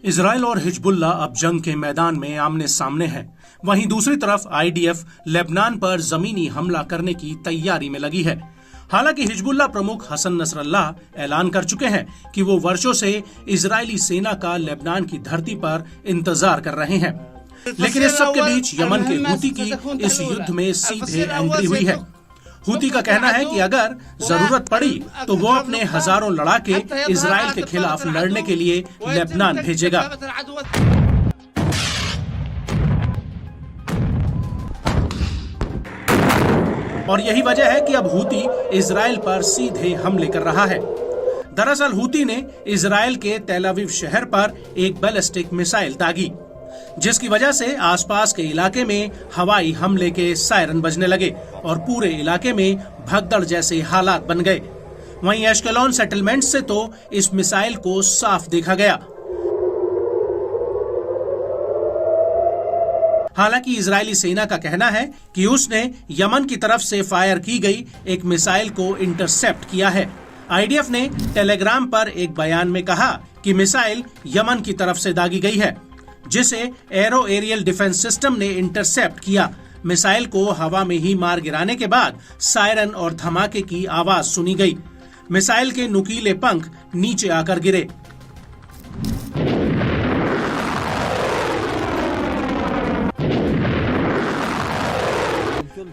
Israel और Hezbollah अब जंग के मैदान में आमने सामने हैं। वहीं दूसरी तरफ आईडीएफ लेबनान पर जमीनी हमला करने की तैयारी में लगी है। हालांकि हिजबुल्लाह प्रमुख हसन नसरल्लाह ऐलान कर चुके हैं कि वो वर्षों से इजरायली सेना का लेबनान की धरती पर इंतजार कर रहे हैं। लेकिन इस सब के बीच यमन के हूती की इस युद्ध में सीधे एंट्री हुई है। हूती का कहना है कि अगर जरूरत पड़ी तो वो अपने हजारों लड़ाके इजराइल के खिलाफ लड़ने के लिए लेबनान भेजेगा। और यही वजह है कि अब हूती इजराइल पर सीधे हमले कर रहा है। दरअसल हूती ने इजराइल के तेल अवीव शहर पर एक बैलिस्टिक मिसाइल दागी, जिसकी वजह से आसपास के इलाके में हवाई हमले के सायरन बजने लगे और पूरे इलाके में भगदड़ जैसे हालात बन गए। वहीं एश्केलॉन सेटलमेंट से तो इस मिसाइल को साफ देखा गया। हालांकि इजरायली सेना का कहना है कि उसने यमन की तरफ से फायर की गई एक मिसाइल को इंटरसेप्ट किया है। आईडीएफ ने टेलीग्राम पर एक बयान में कहा कि मिसाइल यमन की तरफ से दागी गई है, जिसे एरो एरियल डिफेंस सिस्टम ने इंटरसेप्ट किया। मिसाइल को हवा में ही मार गिराने के बाद सायरन और धमाके की आवाज सुनी गई। मिसाइल के नुकीले पंख नीचे आकर गिरे।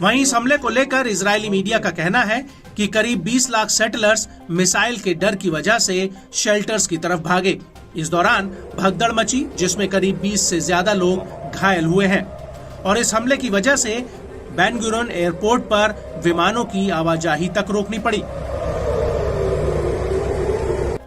वहीं इस हमले को लेकर इजरायली मीडिया का कहना है कि करीब 20 लाख सेटलर्स मिसाइल के डर की वजह से शेल्टर्स की तरफ भागे। इस दौरान भगदड़ मची, जिसमें करीब 20 से ज्यादा लोग घायल हुए हैं और इस हमले की वजह से बेन गुरियन एयरपोर्ट पर विमानों की आवाजाही तक रोकनी पड़ी।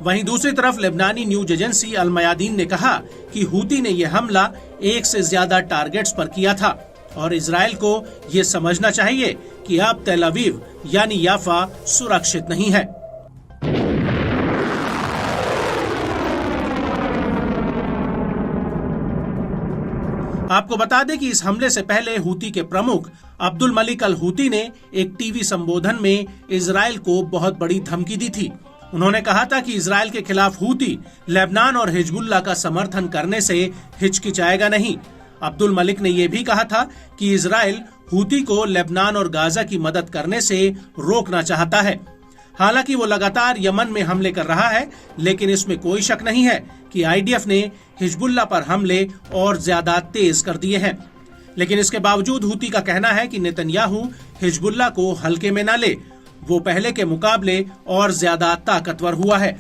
वहीं दूसरी तरफ लेबनानी न्यूज एजेंसी अल मयादीन ने कहा कि हूती ने यह हमला एक से ज्यादा टारगेट्स पर किया था और इजराइल को ये समझना चाहिए कि अब तेल अवीव यानी याफा सुरक्षित नहीं है। आपको बता दें कि इस हमले से पहले हूती के प्रमुख अब्दुल मलिक अल हूती ने एक टीवी संबोधन में इजराइल को बहुत बड़ी धमकी दी थी। उन्होंने कहा था कि इजराइल के खिलाफ हूती लेबनान और हिजबुल्लाह का समर्थन करने से हिचकिचाएगा नहीं। अब्दुल मलिक ने यह भी कहा था कि इजराइल हूती को लेबनान और गाजा की मदद करने से रोकना चाहता है। हालांकि वो लगातार यमन में हमले कर रहा है, लेकिन इसमें कोई शक नहीं है कि आईडीएफ ने हिजबुल्लाह पर हमले और ज्यादा तेज कर दिए हैं। लेकिन इसके बावजूद हूती का कहना है कि नेतन्याहू हिजबुल्लाह को हल्के में न ले, वो पहले के मुकाबले और ज्यादा ताकतवर हुआ है।